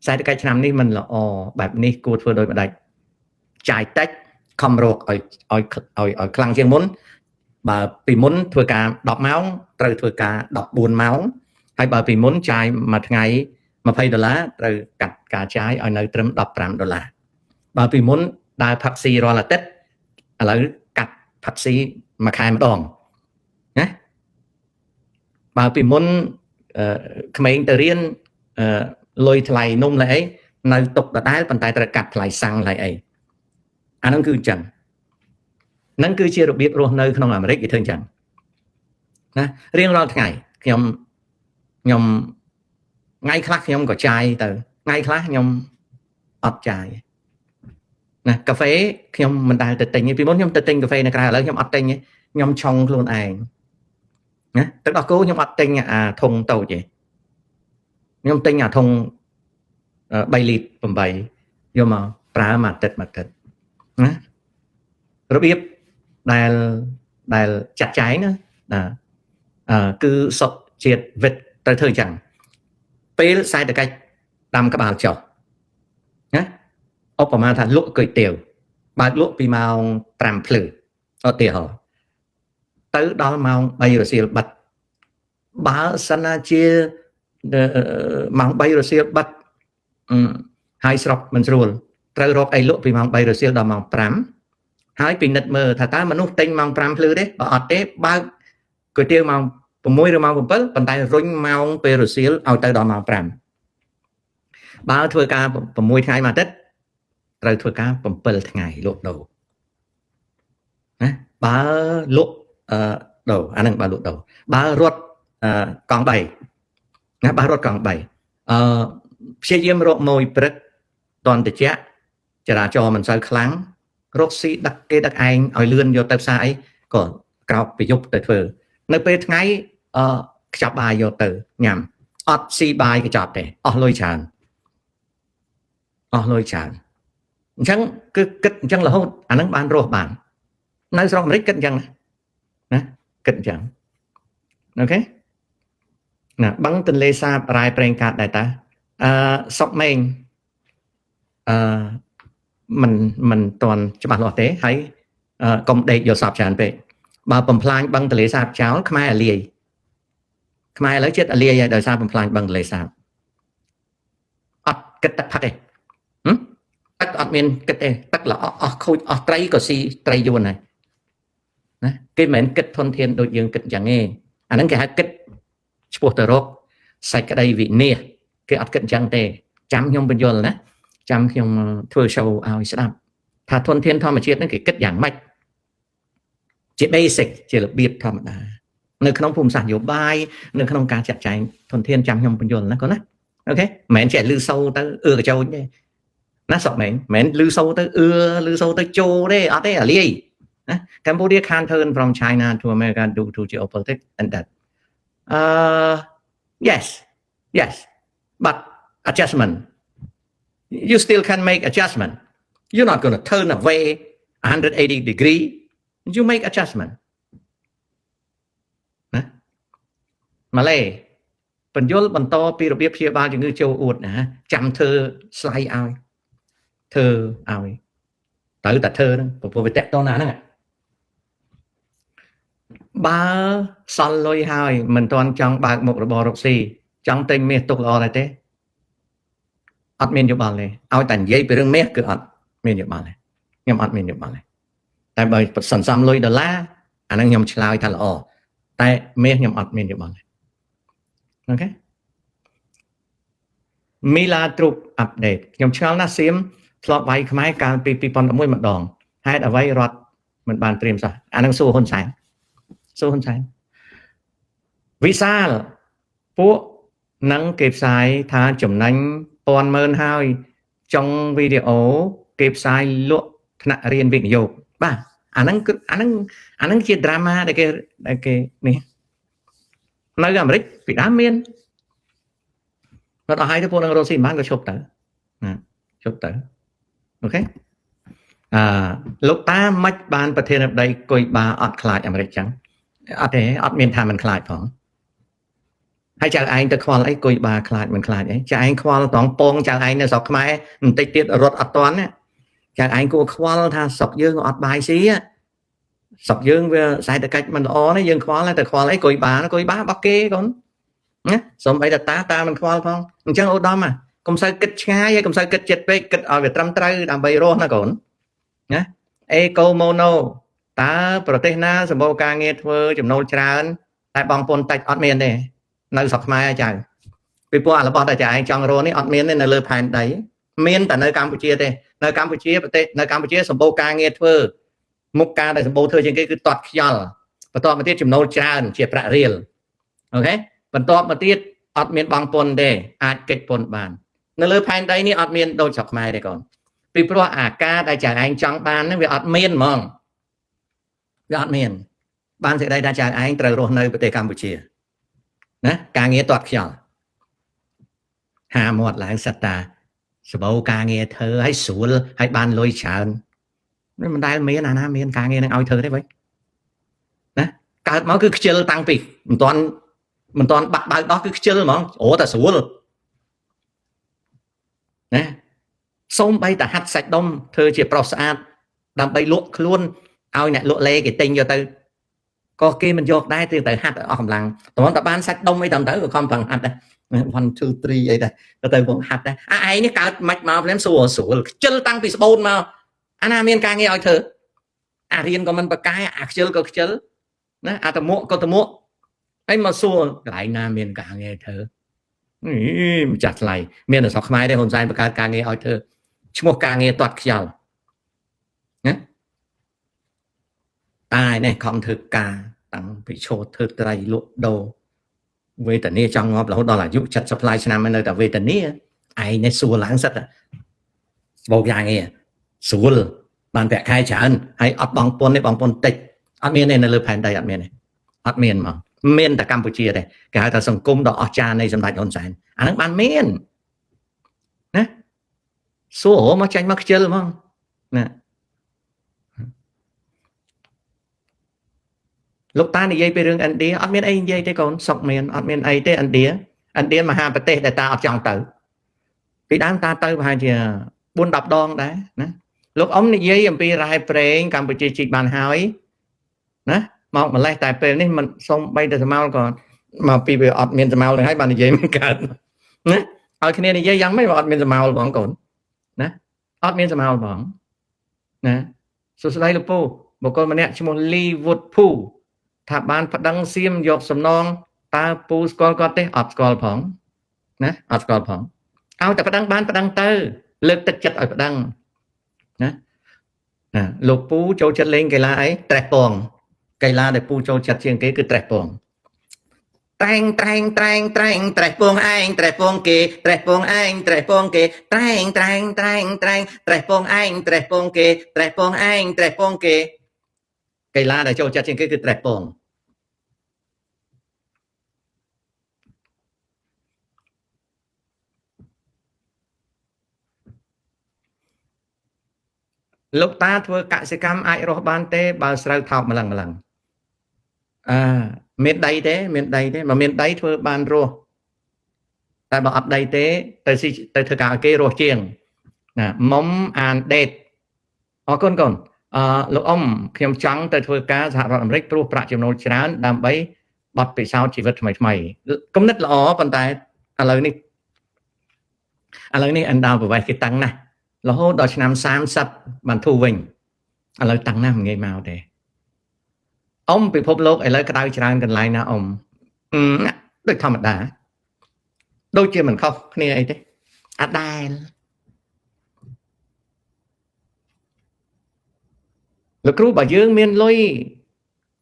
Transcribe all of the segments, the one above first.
sai cái năm ní mình làแบบนี้กูធ្វើដោយម្ដេចចាយតិចខំរកឲ្យខ្លាំងជាងមុនបើពីមុនធ្វើការ10ម៉ោងត្រូវធ្វើការ14ម៉ោងហើយបើពីមុនចាយមួយថ្ងៃ$20ត្រូវកាត់ការចាយឲ្យនៅត្រឹម$15បើពីមុនដើរផឹកស៊ីរាល់អាទិត្យឥឡូវកាត់ផឹកស៊ីមួយខែម្ដងណាបើពីមុនក្មេងទៅរៀនលុយថ្លៃនំឡៃអីនៅទុកដដែលប៉ុន្តែត្រូវកាត់ថ្លៃសាំងឡៃអីអាហ្នឹងគឺអញ្ចឹងហ្នឹងគឺជារបៀបរស់នៅក្នុងអាមេរិកគេធ្វើអញ្ចឹងណារៀងរាល់ថ្ងៃខ្ញុំថ្ងៃខ្លះខ្ញុំក៏ចាយទៅថ្ងៃខ្លះខ្ញុំអត់ចាយណាកាហ្វេខ្ញុំមិនដែលទៅទិញទេពីមុនខ្ញុំទៅទិញកាហ្វេនៅក្រៅឥឡូវខ្ញុំអត់ទិញទេខ្ញុំឆុងខ្លួនឯងណាទឹកដោះគោខ្ញុំអត់ទិញអាធុងតូចទេខ្ញុំទិញអាធុង3លីត្រ8យកមកប្រើមួយអាទិត្យណារបៀបដែលចាត់ចែងណាគឺសុខជាតិវិតត្រូវធ្វើអញ្ចឹងពេលសេដ្ឋកិច្ចដាំក្បាលចុះណាឧបមាថាលក់គុយទាវបើកលក់ពីម៉ោង5ភ្លឺឧទាហរណ៍ទៅដល់ម៉ោង3រសៀលបិទបើសិនណាជាម៉ោង3រសៀលបិទហើយស្រុកមិនស្រួលត្រូវរកអីលក់ពីម៉ោង3រសៀលដល់ម៉ោង5ហើយពិនិត្យមើលថាតើមនុស្សទិញម៉ោង5ភ្លឺទេបើអត់ទេបើកគុយទាវម៉ោង6ឬម៉ោង7ប៉ុន្តែរុញម៉ោងពេលរសៀលឲ្យទៅដល់ម៉ោង5បើធ្វើការ6ថ្ងៃមួយអាទិត្យត្រូវធ្វើការ7ថ្ងៃលក់ដូរណាបើលក់ដូរអាហ្នឹងបើលក់ដូរបើរត់កង់3ណាបើរត់កង់3ព្យាយាមរកម៉ួយព្រឹកតន្តិចចរាចរណ៍មិនសូវខ្លាំងរកស៊ីដឹកគេដឹកឯងឲ្យលឿនយកទៅផ្សារអីក៏ក្រោកពីយប់ទៅធ្វើនៅពេលថ្ងៃខ្ចប់បាយយកទៅញ៉ាំអត់ស៊ីបាយកញ្ចប់ទេអស់លុយច្រើនអញ្ចឹងគឺគិតអញ្ចឹងរហូតអាហ្នឹងបានរស់បាននៅស្រុកអាមេរិកគិតអញ្ចឹងណាគិតអញ្ចឹងអូខេណាបឹងទន្លេសាបរាយប្រេងកាតដែរតាសុកម៉េងមិនទាន់ច្បាស់លាស់ទេហើយកុំដេកយកសពច្រើនពេកបើបំផ្លាញបឹងទន្លេសាបចោលខ្មែរអាលាយខ្មែរឥឡូវចិត្តអាលាយហើយដោយសារបំផ្លាញបឹងទន្លេសាបអត់គិតទឹកផឹកទេទឹកអត់មានគិតទេទឹកល្អអស់ខូចអស់ត្រីក៏ស៊ីត្រីយួនហើយណាគេមិនមែនគិតធនធានដូចយើងគិតយ៉ាងទេអាហ្នឹងគេហៅគិតឆ្ពោះទៅរកសេចក្តីវិនាសគេអត់គិតអញ្ចឹងទេចាំខ្ញុំបញ្យល់ណាចាំខ្ញុំធ្វើ show ឲ្យស្ដាប់ថាធនធានធម្មជាតិហ្នឹងគេគិតយ៉ាងម៉េចជា basic ជារបៀបធម្មតានៅក្នុងភូមិសាស្ត្រនយោបាយនៅក្នុងការចាត់ចែងធនធានចាំខ្ញុំបញ្យល់ណាកូនណាអូខេមិនមែនចេះលឺសូរទៅកញ្ចោចទេណាសុកមែនមិនលឺសូរទៅលឺសូរទៅចូលទេអត់ទេអាលាយណា Cambodia can turn from China to America due to geopolitics and that yes but adjustment you still can make adjustment you're not going to turn away 180 degree you make adjustment ណាម៉ាឡេបញ្យលបន្តពីរបៀបព្យាបាលជំងឺចូលអួតណាចាំធ្វើស្លាយឲ្យធ្វើឲ្យទៅតែធ្វើហ្នឹងព្រោះវាតេតតណាហ្នឹងបើសល់លុយហើយមិនទាន់ចង់បើកមុខរបររកស៊ីចង់ទិញមាសទុកល្អដែរទេអត់មានយោបល់ទេឲ្យតែនិយាយពីរឿងមាសគឺអត់មានយោបល់ទេខ្ញុំអត់មានយោបល់ទេតែបើសន្សំលុយដុល្លារអាហ្នឹងខ្ញុំឆ្លើយថាល្អតែមាសខ្ញុំអត់មានយោបល់ទេអូខេមីឡាទ្រូបអាប់ដេតខ្ញុំឆ្ងល់ណាស់សៀមធ្លាប់វាយខ្មែរកាលពី2011ម្ដងហេតុអ្វីរដ្ឋមិនបានត្រៀមសោះអាហ្នឹងសួរហ៊ុនសែនវិសាលពួកនឹងគេផ្សាយថាចំណេញ100,000ហើយចុងវីដេអូគេផ្សាយលក់ថ្នាក់រៀនវិនិយោគបាទអាហ្នឹងជា drama ដែលគេនេះនៅអាមេរិកពីដើមមានគាត់អស់ហើយទៅពួកនឹងរស់ស៊ីមិនបានក៏ឈប់ទៅអូខេលោកតាមិនបានប្រធានាធិបតីគុយបាអត់ខ្លាចអាមេរិកចឹងអត់ទេអត់មានថាមិនខ្លាចផង ហើយចៅឯងទៅខ្វល់អីគុយបាខ្លាចមិនខ្លាចអីចៅឯងខ្វល់ត្រង់ពងចៅឯងនៅស្រុកខ្មែរបន្តិចទៀតរត់អត់តាន់ចៅឯងគួរខ្វល់ថាស្រុកយើងអត់បាយស៊ីស្រុកយើងវាសេដ្ឋកិច្ចមិនល្អនេះយើងខ្វល់តែខ្វល់អីគុយបារបស់គេកូនណាសូម្បីតែតាមិនខ្វល់ផងអញ្ចឹងឧត្តមកុំសូវគិតឆ្ងាយហើយកុំសូវគិតចិត្តពេកគិតឲ្យវាត្រឹមត្រូវដើម្បីរស់ណាកូនណាអេកូម៉ូណូតើប្រទេសណាសម្បូរការងារធ្វើចំណូលច្រើនតែបងប្អូនតិចអត់មានទេនៅស្រុកខ្មែរចៅពីព្រោះអារបស់តែចៅឯងចង់រស់នេះអត់មានទេនៅលើផែនដីមានតែនៅកម្ពុជាទេនៅកម្ពុជាប្រទេសនៅកម្ពុជាសម្បូរការងារធ្វើមុខការដែលសម្បូរធ្វើជាងគេគឺទាត់ខ្យល់បន្ទាប់មកទៀតចំណូលច្រើនជាប្រាក់រៀលអូខេបន្ទាប់មកទៀតអត់មានបងពន្ធទេអាចកិច្ចពន្ធបាននៅលើផែនដីនេះអត់មានដូចស្រុកខ្មែរទេកូនពីព្រោះអាការដែលចៅឯងចង់បានហ្នឹងវាអត់មានហ្មងវាអត់មានបានសេចក្តីថាចៅឯងត្រូវរស់នៅប្រទេសកម្ពុជាណាការងារទាត់ខ្យល់ហាមាត់ឡើងសិតតាសម្បូរការងារធ្វើឲ្យស្រួលឲ្យបានលុយច្រើនមិនដែលមានអាណាមានការងារនឹងឲ្យធ្វើទេវិញណាកើតមកគឺខ្ជិលតាំងពីមិនទាន់បាក់បើកដោះគឺខ្ជិលហ្មងអូតែស្រួលណាសូមបីតែហាត់សាច់ដុំធ្វើជាប្រុសស្អាតដើម្បីលក់ខ្លួនឲ្យអ្នកលក់លេគេទិញយកទៅក៏គេមិនយកដែរទៅហាត់អស់កម្លាំងតោះតែបានសាច់ដុំអីតាមទៅក៏ខំប្រឹងហាត់ដែរ1 2 3អីដែរទៅបងហាត់ដែរឯងនេះកើតមិនមកភ្លាមស្រួលខ្ជិលតាំងពីស្បូនមកអាណាមានការងារឲ្យធ្វើអារៀនក៏មិនបកកែអាខ្ជិលក៏ខ្ជិលណាអាតមួកក៏តមួកហើយមកសួរកន្លែងណាមានការងារធ្វើម្ចាស់ថ្លៃមានតែស្រុកខ្មែរទេហ៊ុនសែនបង្កើតការងារឲ្យធ្វើឈ្មោះការងារទាត់ខ្យល់ណាតែនេះខំធ្វើការតាំងពីឈរធ្វើត្រីលក់ដូរវេទនាចង់ងាប់រហូតដល់អាយុ70 ឆ្នាំនៅតែវេទនាឯងនេះសួរឡើងសិតស្បោកយ៉ាងនេះស្រួលបានប្រាក់ខែច្រើនហើយអត់បងពន្ធទេបងពន្ធតិចអត់មានទេនៅលើផែនដីអត់មានទេអត់មានហ្មងមានតែកម្ពុជាទេគេហៅថាសង្គមដ៏អស្ចារ្យនៃសម្ដេចហ៊ុនសែនអាហ្នឹងបានមានណាសួរមកចាញ់មកខ្ជិលហ្មងណាលោកតានិយាយពីរឿងឥណ្ឌាអត់មានអីនិយាយទេកូនសុកមានអត់មានអីទេឥណ្ឌាមហាប្រទេសដែលតាអត់ចង់ទៅពីដើមតាទៅប្រហែលជា4-10 ដងដែរណាលោកអ៊ំនិយាយអំពីរ៉ែប្រេងកម្ពុជាជីកបានហើយណាមកម្លេះតែពេលនេះមិនសុំបីតែស្មោលក៏មកពីវាអត់មានស្មោលនឹងហើយបាននិយាយមិនកើតណាឲ្យគ្នានិយាយយ៉ាងម៉េចបើអត់មានស្មោលបងកូនណាអត់មានស្មោលបងណាសួស្ដីលោកពូបុគ្គលម្នាក់ឈ្មោះលីវុតភូថាបានប្តឹងសៀមយកសំណងតើពូស្គាល់គាត់ទេអត់ស្គាល់ផងណាអត់ស្គាល់ផងឲ្យតែប្តឹងបានប្តឹងទៅលើកទឹកចិត្តឲ្យប្តឹងណាលោកពូចូលចិត្តលេងកីឡាអីត្រេះពងកីឡាដែលពូចូលចិត្តជាងគេគឺត្រេះពងត្រែងត្រែងត្រែងត្រែងត្រេះពងឯងត្រេះពងគេត្រេះពងឯងត្រេះពងគេត្រែងត្រែងត្រែងត្រែងត្រេះពងឯងត្រេះពងគេត្រេះពងឯងត្រេះពងគេកីឡាដែលចូលចិត្តជាងគេគឺត្រេះពងលោកតាធ្វើកសិកម្មអាចរស់បានទេបើស្រូវថោកម្លឹងមានដីទេមានដីទេបើមានដីធ្វើបានរស់តែបើអត់ដីទេទៅធ្វើការឲ្យគេរស់ជាងណាមុំអានដេតអរគុណកូនលោកអ៊ំខ្ញុំចង់ទៅធ្វើការសហរដ្ឋអាមេរិកព្រោះប្រាក់ចំណូលច្រើនដើម្បីបទពិសោធន៍ជីវិតថ្មីគំនិតល្អប៉ុន្តែឥឡូវនេះអណ្ដាលប្រវេសគេតាំងណាស់រហូតដល់ឆ្នាំ30បានធូរវិញឥឡូវតាំងណាស់មិនងាយមកទេអ៊ំពិភពលោកឥឡូវក្តៅច្រើនកន្លែងណាអ៊ំដូចធម្មតាដូចជាមិនខុសគ្នាអីទេអត់ដែរលោកគ្រូបើយើងមានលុយ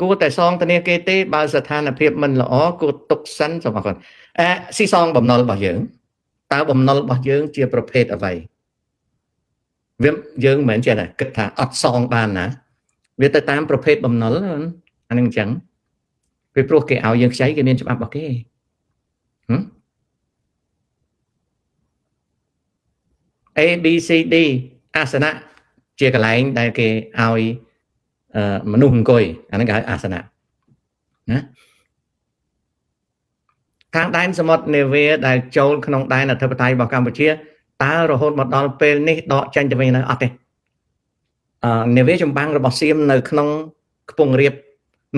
គួរតែសងធនាគារទេបើស្ថានភាពមិនល្អគួរទុកសិនសូមអរគុណស៊ីសងបំណុលរបស់យើងតើបំណុលរបស់យើងជាប្រភេទអ្វីវាយើងមិនមែនចេះតែគិតថាអត់សងបានណាវាទៅតាមប្រភេទបំណុលអានឹងអញ្ចឹងពីព្រោះគេឲ្យយើងខ្ចីគេមានច្បាប់របស់គេA B C D អាសនៈជាកន្លែងដែលគេឲ្យមនុស្សអង្គុយអាហ្នឹងគេហៅអាសនៈណា ខាងដែនសមុទ្រនាវាដែលចូលក្នុងដែនអធិបតេយ្យរបស់កម្ពុជាតើរហូតមកដល់ពេលនេះដកចេញទៅវិញនៅអត់ទេនាវាចម្បាំងរបស់សៀមនៅក្នុងខ្ពង់រាប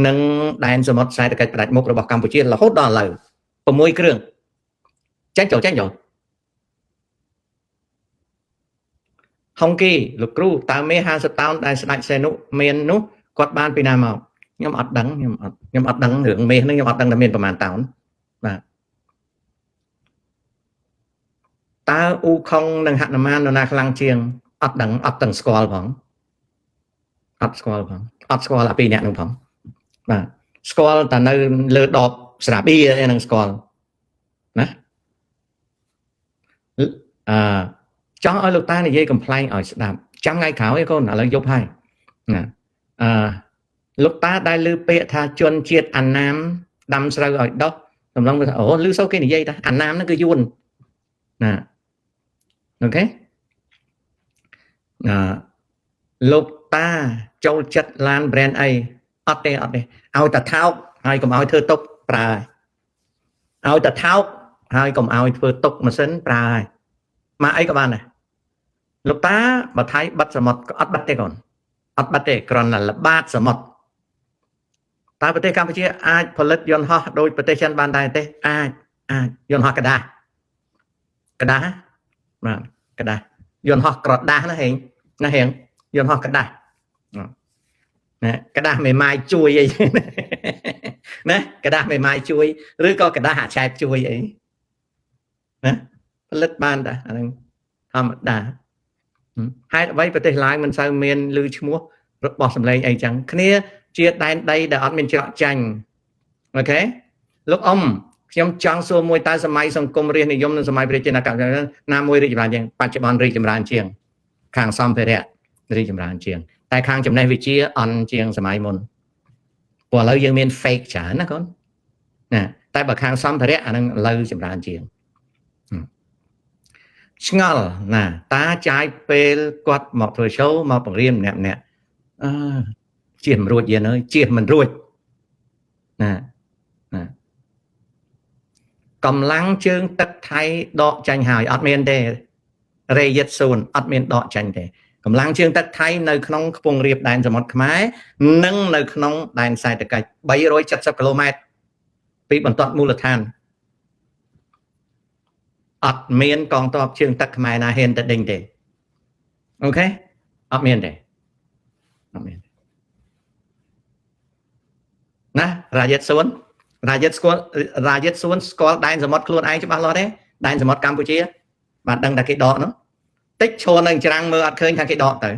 និងដែនសមុទ្រសេដ្ឋកិច្ចផ្ដាច់មុខរបស់កម្ពុជារហូតដល់ឥឡូវ6គ្រឿងចេញចូលហុងគីលោកគ្រូតើមេ50តោនដែលស្ដេចសេនុមាននោះគាត់បានពីណាមកខ្ញុំអត់ដឹងខ្ញុំអត់ដឹងរឿងមេហ្នឹងខ្ញុំអត់ដឹងថាមានប្រមាណតោនបាទតើអ៊ូខុងនិងហនុមាននរណាខ្លាំងជាងអត់ដឹងអត់ទាំងស្គាល់ផងអត់ស្គាល់អាពីរអ្នកនោះផងបាទស្គាល់តែនៅលើដបស្រាប៊ីឯហ្នឹងស្គាល់ណាចង់ឲ្យលោកតានិយាយកំ pl ែងឲ្យស្ដាប់ចាំថ្ងៃក្រោយឯកូនឥឡូវយប់ហើយណាលោកតាដែលលើពាក្យថាជនជាតិអាណាមដាំស្រូវឲ្យដុះដំឡូងអូឮសូវគេនិយាយថាអាណាមហ្នឹងគឺយួនណាអូខេលោកតាចូលចិត្តឡាន brand អីអត់ទេឲ្យតែថោកហើយកុំឲ្យធ្វើទុកប្រើឲ្យតែថោកហើយកុំឲ្យធ្វើទុកម៉ាស៊ីនប្រើហើយមកអីក៏បានដែរលោកតាបើថៃបិទសមុទ្រក៏អត់បិទទេកូនអត់បិទទេគ្រាន់តែល្បាតសមុទ្រតើប្រទេសកម្ពុជាអាចផលិតយន្តហោះដោយប្រទេសចិនបានដែរទេអាចយន្តហោះกระดาษបាទกระดาษយន្តហោះក្រដាស់ណាហេងយន្តហោះกระดาษណាกระดาษមេម៉ាយជួយអីណាกระดาษមេម៉ាយជួយឬក៏กระดาษអាឆែបជួយអីណាផលិតបានដែរអាហ្នឹងធម្មតាហេតុអ្វីប្រទេសឡាវមិនសូវមានឮឈ្មោះរបស់សម្លេងអីចឹងគ្នាជាដែនដីដែលអត់មានច្រកចាញ់អូខេលោកអ៊ំខ្ញុំចង់សួរមួយតើសម័យសង្គមរាស្ត្រនិយមនិងសម័យប្រជាណាណាមួយរីកចម្រើនជាងបច្ចុប្បន្នរីកចម្រើនជាងខាងសម្ភារៈរីកចម្រើនជាងតែខាងចំណេះវិជ្ជាអន់ជាងសម័យមុនព្រោះឥឡូវយើងមាន fake ច្រើនណាកូនណាតែបើខាងសម្ភារៈអានឹងឥឡូវចម្រើនជាងឆ្ងល់ណាតាចាយពេលគាត់មកធ្វើ show មកបង្រៀនម្នាក់ជៀសមិនរួចយានអើយជៀសមិនរួចណាកម្លាំងជើងទឹកថៃដកចាញ់ហើយអត់មានទេរេយិតសូនអត់មានដកចាញ់ទេកម្លាំងជើងទឹកថៃនៅក្នុងខ្ពង់រាបដែនសមុទ្រខ្មែរនិងនៅក្នុងដែនសេដ្ឋកិច្ច370គីឡូម៉ែត្រពីបន្ទាត់មូលដ្ឋានអត់មានកងទ័ពជើងទឹកខ្មែរណាហ៊ានទៅដេញទេអូខេអត់មានទេណារាយិតសួនស្គាល់ដែនសមុទ្រខ្លួនឯងច្បាស់លាស់ទេដែនសមុទ្រកម្ពុជាបានដឹងតែគេដកនោះតិចឈរនៅច្រាំងមើលអត់ឃើញថាគេដកទៅ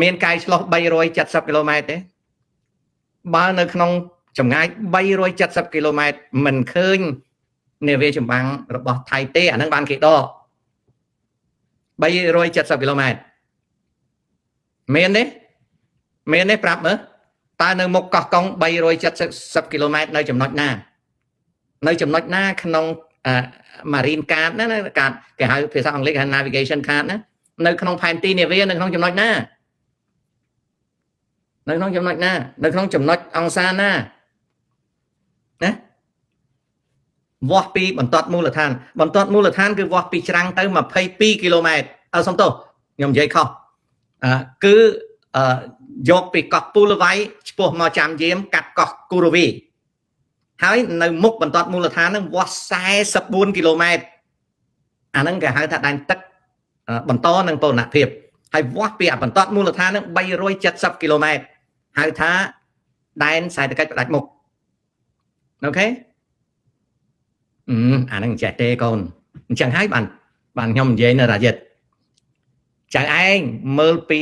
មានកាយឆ្លោះ370គីឡូម៉ែត្រទេបើនៅក្នុងចម្ងាយ370គីឡូម៉ែត្រមិនឃើញនាវាចម្បាំងរបស់ថៃទេអានឹងបានគេដក370គីឡូម៉ែត្រមានទេប្រាប់មើលតើនៅមុខកោះកុង370គីឡូម៉ែត្រនៅចំណុចណាក្នុងmarine card ណាកាតគេហៅភាសាអង់គ្លេសគេហៅ navigation card ណានៅក្នុងផែនទីនាវានៅក្នុងចំណុចណានៅក្នុងចំណុចអង្សាណាវាស់ពីបន្ទាត់មូលដ្ឋានគឺវាស់ពីច្រាំងទៅ22គីឡូម៉ែត្រសុំទោសខ្ញុំនិយាយខុសគឺយកពីកោះពូលវ៉ៃឆ្ពោះមកចាំយាមកាត់កោះគូរវីហើយនៅមុខបន្ទាត់មូលដ្ឋានហ្នឹងវាស់44គីឡូម៉ែត្រអាហ្នឹងគេហៅថាដែនទឹកបន្តនឹងបូរណភាពហើយវាស់ពីបន្ទាត់មូលដ្ឋានហ្នឹង370គីឡូម៉ែត្រហៅថាដែនសេដ្ឋកិច្ចផ្ដាច់មុខអូខេអាហ្នឹងចេះទេកូនអញ្ចឹងហើយបានខ្ញុំនិយាយនៅរាយិតចៅឯងមើលពី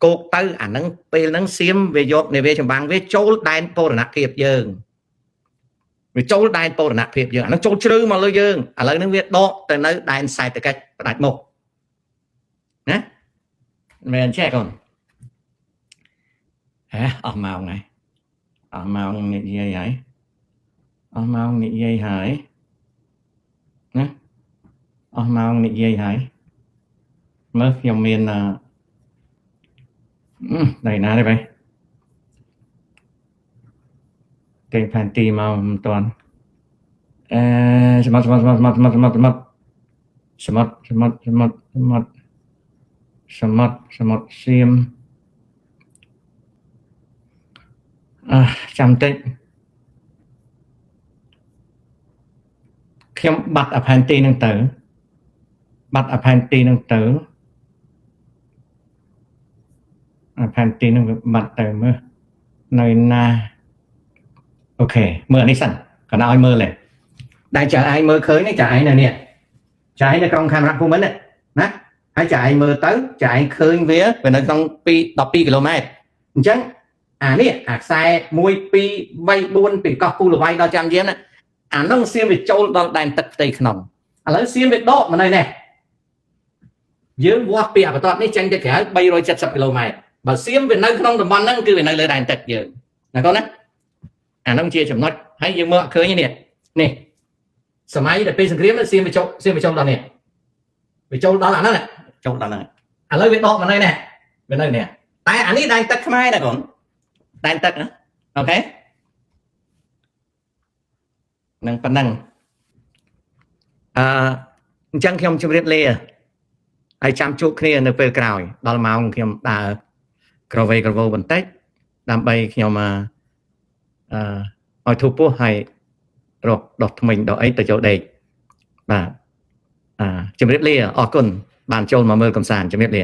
គោកទៅអាហ្នឹងពេលហ្នឹងសៀមវាយកនាវាចម្បាំងវាចូលដែនបូរណភាពយើងអាហ្នឹងចូលជ្រៅមកលើយើងឥឡូវហ្នឹងវាដកទៅនៅដែនសេដ្ឋកិច្ចផ្ដាច់មុខណាមែនចេះកូនអស់ម៉ោងហើយអស់ម៉ោងនិយាយហើយណាអស់ម៉ោងនិយាយហើយមើលខ្ញុំមានដៃណាទេបែ cái phản tì màu toàn smart smart smart smart smart smart smart smart smart smart smart smart smart sim chăm tích khi bắt ở phản tì năng tử bắt ở phản tì năng tử phản tì năng bắt tử mơ nơi na ok mơ này sẵn còn ai mơ lên đại chợ ai mơ khơi này chợ ai nè nè chợ ai nó trong camera của mình này nè hãy chợ ai mơ tới chợ ai khơi vía về nó trong pi đọc pi km chẳng nè sai mùi pi bay buôn pi cọc pu là bay đo trăm giếm nè nó xiêm về châu đo đàn tật tây khổng lấy xiêm về đó mà này nè dưới qua pi và toàn này tranh cho cả bay rồi chặt sập km mà xiêm về nơi không tầm bắn nó cứ về nơi lời đàn tật giờ là con đấy nó chia chấm nói hay như mơ khơi như nè nè sớm ấy để pin kiếm nó xiêm về châu đó nè về châu đó là nó nè châu đó này lấy về đó mà đây nè về đây nè tại anh ấy đang tắt mai này còn đang tắt nữa ok năng phần năng chẳng khi ông chưa biết lê ai chăm chút kiaនៅពេលក្រោយដល់ម៉ោងខ្ញុំដើរក្រវេក្រវោបន្តិចដើម្បីខ្ញុំឲ្យធូបពោះហើយរកដុសថ្មិញដុសអីទៅចូលដេកបាទជំរាបលាអរគុណបានចូលមកមើលកំសាន្តជំរាបលា